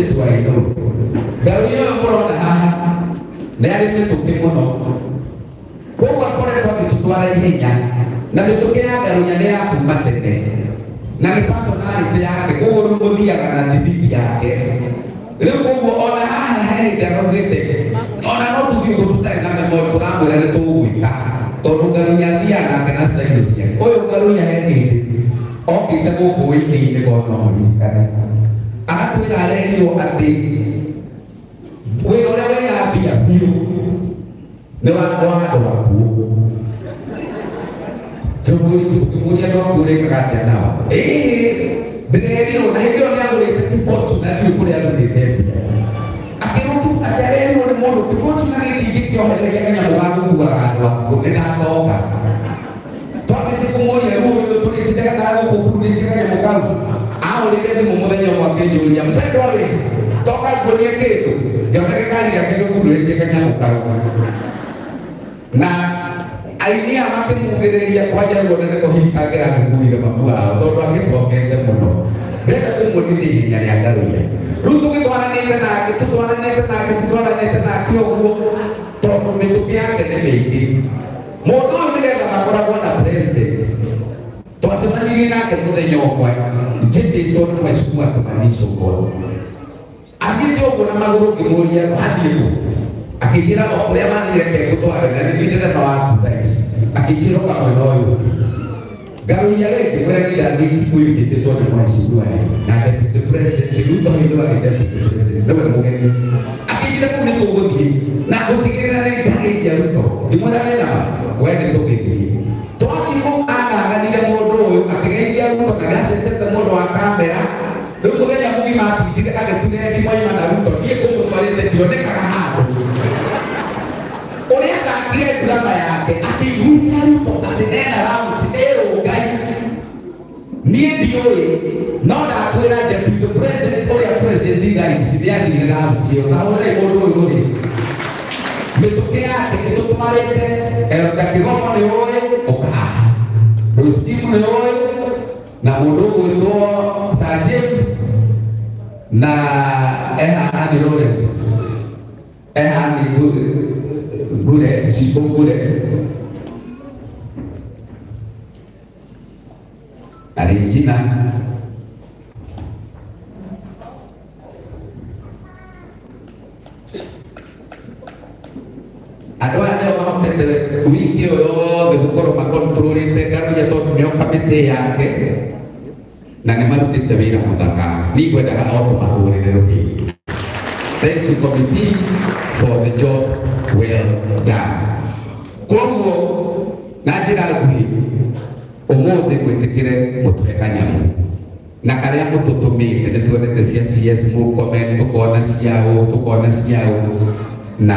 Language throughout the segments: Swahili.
tuwaino garuya mbona nari mituke muno kwa kore kwa kitutwara ihenya na mituke ya garuya ni ya kumatete na ni personality yake kwa rumbudia kana bibi yake leo kwa ona haha ndarogete ona no tukigo tutari na memo turamwira ni tugwika tondu garuya thia na kana style cia oyo garuya hendi okite guku ini ni gono kana akakwira redio ati wewe unaona pia hiyo ni watu waku tukumulia ndo kule kati nao redio na hiyo ndio ile tofauti na hiyo kule ya redio akirutu atareni wale modo tofauti na ile dikio ile kanya mwangu kwa watu kuna toka toka tukumulia huyo tulitaka nao kukurudisha kanya mwangu au ile ndio mmoja wa kwenye ya mpendo wale toka kwenye kitu jamani kali ya kitu kurudisha kanya mwangu na ainia make mugereria kwaja ngone ko hikagira ngumire mamua tondu agitokete muno ndeka kumudithia hinya ya garuya rutu gitwaranite nake oguo tondu mituki yake ni mingi mundu uyu nigetha makoragwo na president twacemanirie nake muthenya umwe njititwo ni mheshimiwa Kimani Ichung'wah athiĩte ũguo na magũrũ ngĩmũria hathiĩ kũ akijira kuria mani yake kutwara na ni ndio wa thanks akijira kwa moyo garuya yake kwa kila kitu kile kitu ni mheshimiwa na the president kiruto ndio deputy president ndio mgeni akijira kuni kugothi na kutikira ni ndage ya ruto ndimona wena wewe ndio kitu toki ko anga mundu akigeithia ruto na gasete mundu wa kamera ndio kugenya mugima atithire agetune ndimo ima na ruto nie kumutwarite dionekaga handu uria thakire drama yake akiguria ruto atinena round ngai nie ndioi no ndakwira deputy president uria president ngai sithiathire round cio na uria mundu uyu ri mituke yake gitutumarite ndakigomo ni uyu ukaha rustimu ni uyu na mundu gwitwo Sir James na Ehani Lawrence Ehani Gure Chico Gure Argentina adwa leo mahotete wiki yothe gukorwo makontrolite garuya tondu nio kamite yake na nĩ marutĩte wĩra mũthaka nĩ ngwendaga o kũmahũrĩre rũhĩ. Thank you committee for the job well done. Koguo na njĩra nguhĩ ũmũthĩ mwĩtĩkĩre mũtũhe kanyamũ na karĩa mũtũtũmĩte nĩ tuonete cia CS mũcomment tũkona ciao na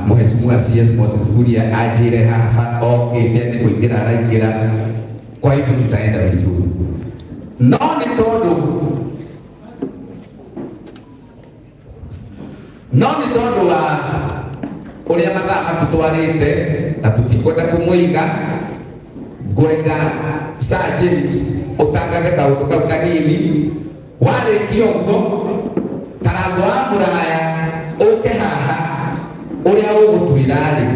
mheshimiwa CS Moses Kuria ajire hapa okĩte nĩ kũingĩra araingĩra, kwa hivyo tutaenda vizuri. No ni tondu wa uria mathaa matutwarite na tutikwenda kumwiga ngwenda Sir James utangathe kaundu kau kanini warĩkia ũguo tarango wa mũraya ũke haha uria ũgũtwĩra-rĩ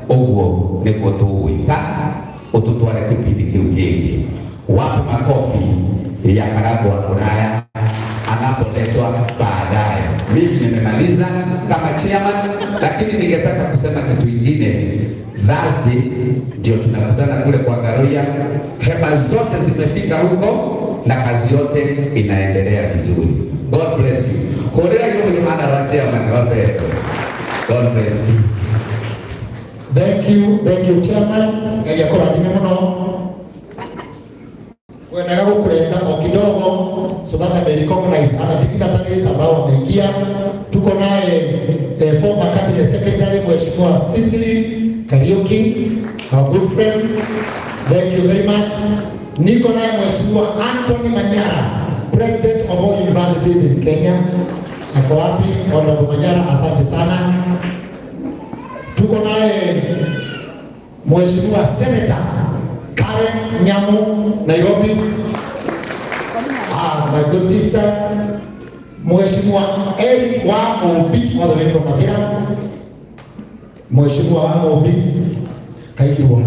ũguo nĩguo tũgwĩka ũtũtware kĩbindi kĩu kĩngĩ. Wapi makofi ya Karagwa Muraya anapoletwa baadaye. Mimi nimemaliza kama chairman, lakini ningetaka kusema kitu kingine. Thursday ndio tunakutana kule kwa Garuya, hema zote zimefika huko na kazi yote inaendelea vizuri. God bless you. Korea hiyo hana wa chairman wa Petro. God bless you. Thank you chairman. Ngai akurathime muno. Wendaga kukuleta kwa kidogo so that I may recognize other dignitaries ambao wameingia. Tuko naye former cabinet secretary Mheshimiwa Cecily Kariuki, our good friend. Thank you very much. Niko naye Mheshimiwa Anthony Manyara, president of all universities in Kenya. Ako wapi? Honorable Manyara, asante sana. Tuko naye Mheshimiwa Senator Karen Nyamu, Nairobi. My good sister. Mheshimiwa Eric Wang'ombi all the way from Mathira. Mheshimiwa Wang'ombi Kairwa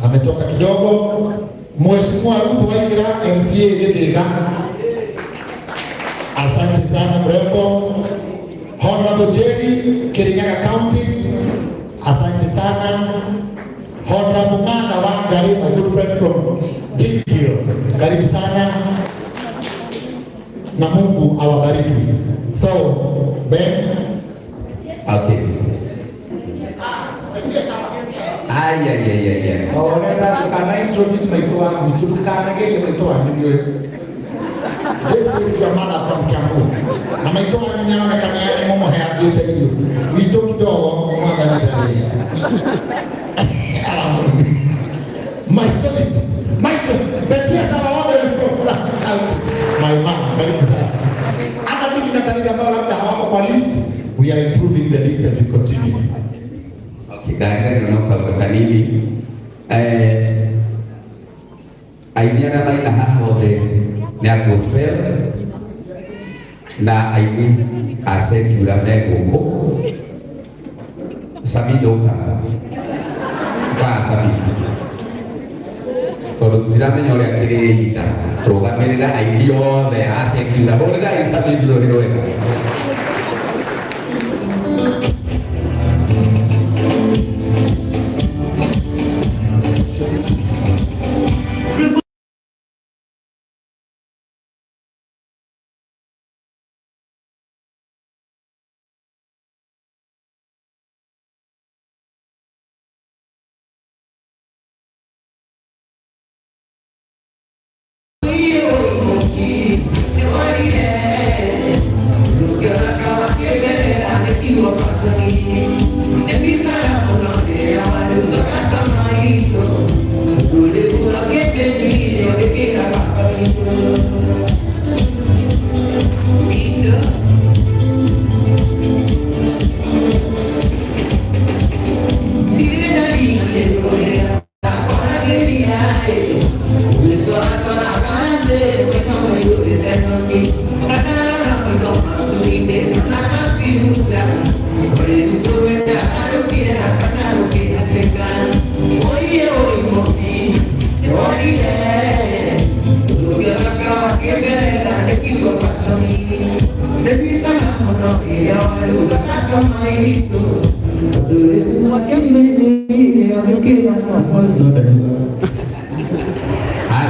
ametoka kidogo. Mheshimiwa Ruth Waithira MCA Githika, asante sana mrembo. Honorable Jerry Kirinyaga County, asante sana. Honorable Martha Wangari, my good friend from Gilgil, karibu sana na Mungu awabariki. So Ben, okay. Honorable, can I introduce my two to can I get my two? This is your mother from Kiambu. Na my two and yana kanya momo hair do tell you. We took dog mother Michael, but yes, I want to my mom, very bizarre. Other people that is about the list, we are improving the list as we continue. Okay, dan no kanini ainiana maina hahode na gospel na aini asekura megoko samidoka kwa sami todo turamenya ore akirita rugamirira aini othe asekura hore sami ndoreka.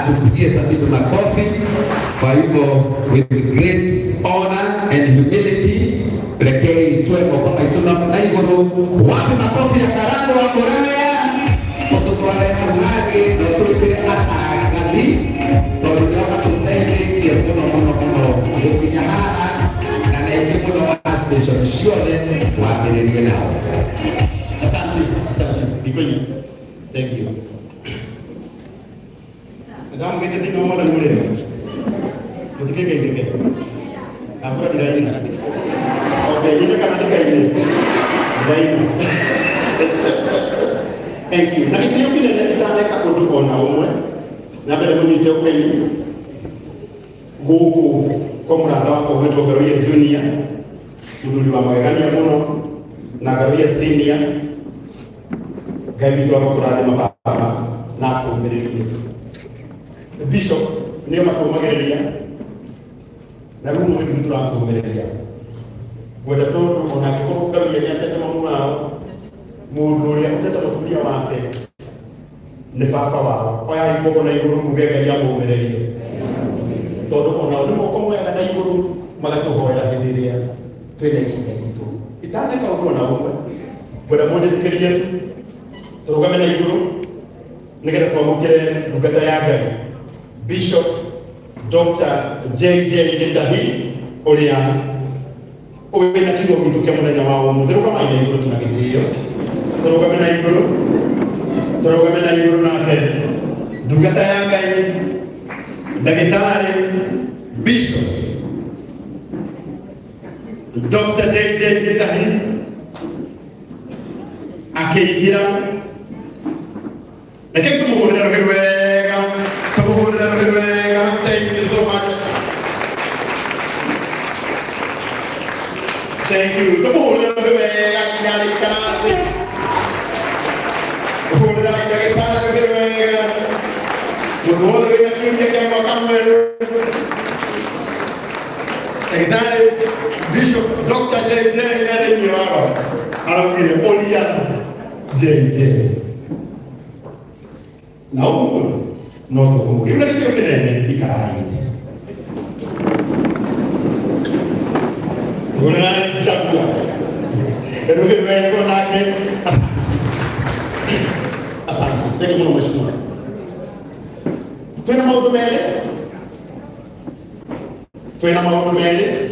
Tupigie Sabibu makofi. Kwa hivyo with great honor and humility lekei tuweko kama ituna na iguru wapi makofi ya karando wa Korea kutoka hadi na tulipile atakali tolika tutende tia kono ukinyana na naitimu na station shule wapirelie nao. Asante Bikonyi, thank you. Kamu kita tinggal ngomong dan mulai, betul kayak gini. Aku ada di lain. Oke, ini kan ada kayak gini. Lain. Thank you. Nah itu yang kita naik ke produk orang, nah pada menjadi ini, goku, komrata, orang itu garuya dunia, dulu di bawah kan yang mono, nah garuya senior, gaya itu apa kurang ada apa, nak memberi. Bishop niyo matumagereria na rumu ngi turatumagereria gwenda tondu ona gikorwo garuye ni atete mamu wao mundu uria utete mutumia wake ni baba wao oya igogo na iguru muge Ngai amugererie tondu ona uri moko mwega na iguru magatuhoera hindi iria twina ihinda itu itaneka undu ona umwe gwenda munjitikirie tu turugame na iguru nigetha twamukire ndungata ya Ngai Bishop Dr. JJ Gitahi uria wina kiugo gitu kia muthenya wa umuthi rugama ina iguru tunagitio turugame na iguru nake ndungata ya Ngai ndagitari Bishop Dr. JJ Gitahi akiingira lakini tumuhurira roho wega. Thank you so much. Thank you. Tumuhulira wega nyali kazi. Tumuhulira wega. Muduoda wega kimya kama kamwelo. Daktari Bishop Dr. JJ Ngade Nyiraro. Arangire Olia JJ. Na umu noto kumu. Ibula kiyo kinene ikarai. Guna chakula. Eruke weko nake asante. Thank you mheshimiwa. Tuna maundu mele. Twina maundu mele.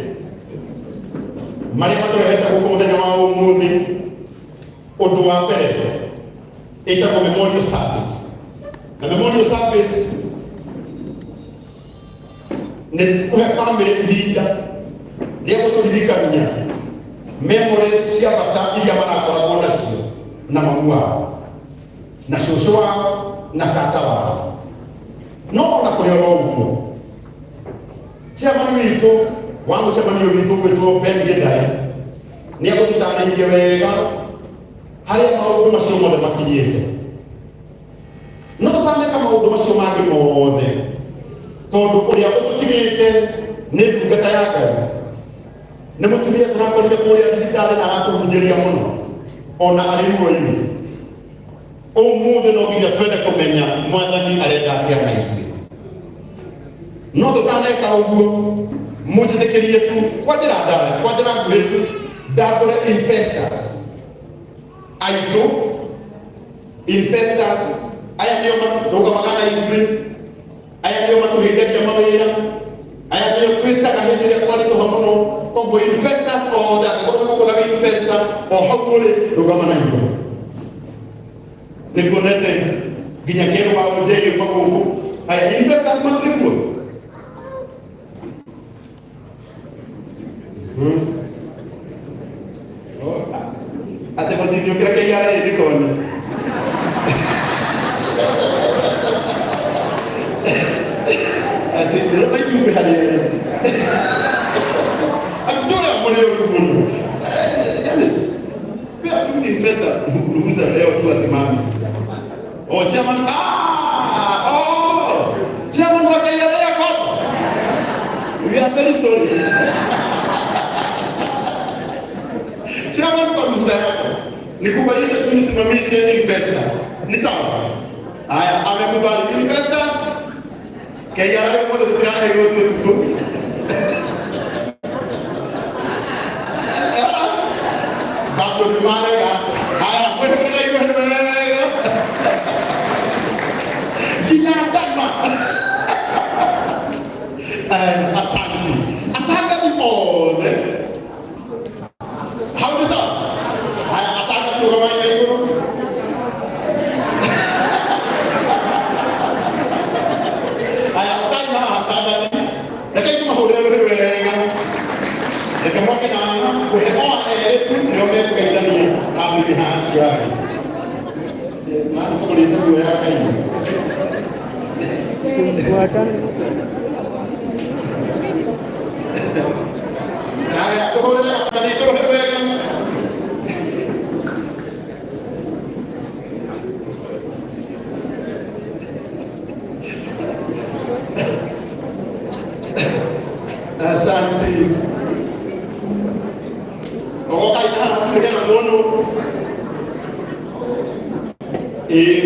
Maria matuleta guku muthenya wa umuthi. Undu wa mbere itagwo memorial service. Na memorial service ni kuhe family ihinda rĩa gũtũririkania memories cia bata iria marakoragwo nacio na mamu wao na cũcũ wao na tata wao. No ona kũrĩ oro ũguo ciamani witũ wa mũcemanio witũ gwĩtwo Ben Gĩthai nĩ egũtũtarĩirie wega harĩa maũndũ macio mothe makinyĩte. No tũtaneka maũndũ macio mangĩ mothe tondũ ũrĩa ũtũtigĩte nĩ ndungata ya Ngai. Nĩ mũtumia tũrakorire kũrĩa thibitarĩ na aratũhunjĩria mũno ona arĩ ruo-inĩ. Ũmũthĩ no nginya twende kũmenya Mwathani arenda atĩa na ithuĩ. No tũtaneka ũguo mũnjĩtĩkĩrie tu kwa njĩra nguhĩ tu ndagũre investors aitũ. Investors aya nĩo marũgamaga na ithuĩ, aya nĩo matũhĩndagia mawĩra, aya nĩo twĩtaga hĩndĩ ĩrĩa kwarĩtũha mũno. Koguo investors othe angĩkorwo gũkũraga investor o hau ũrĩ rũgama na ithuĩ. Nĩkuonete nginya kero wa ũnjei ũma gũkũ. Aya investors matirĩ kuo. Atĩ mũtingĩũkĩra KRA ndĩkone. Atĩ ndĩrona itumbĩ harĩa. We are two investors who are there to asimami. Oh, chairman, chairman wa KRA kwako. We are very sorry. Chairman kwa ruhusa yako. Nikubalisha tu nisimamishe investors. Ni sawa? Haya, amekubali investors. KRA mmoja tukirana hiyo tuko. Bago tumalega. Haya, wewe Gina dama. Asante. Atanga di pole. How did that? Haya, atanga tu kama hiyo. Haya, atanga di. Lakini kama hodero wewe. Nikamwake na kuhemoa tu ndio mekukaidania hapo ni hasi yake. Na tukoleta kwa yake hiyo. Haya, tukoleta katika nitoro wewe. Asante.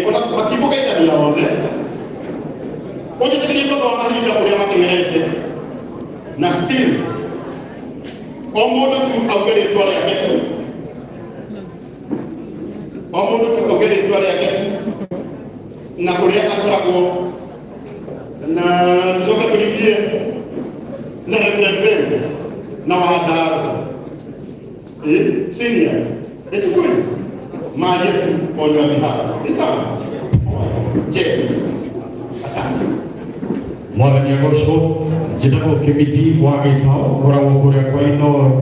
Ona makibuka ina ya wode. Oje tukilipo kwa mahinda kwa matengeneze. Na still omodo tu augere twale ya ketu. Omodo tu augere twale ya ketu. Na kulia akoragwo na nzoka tulikie na reverend na wadaro. Seniors. Etukui. Mali yetu on your behalf. Ni sawa? Jeff. Asante. Mwathani agocwo njĩtagwo Kĩmiti wa Gĩtaũ ngoragwo kũrĩa kwa Ino.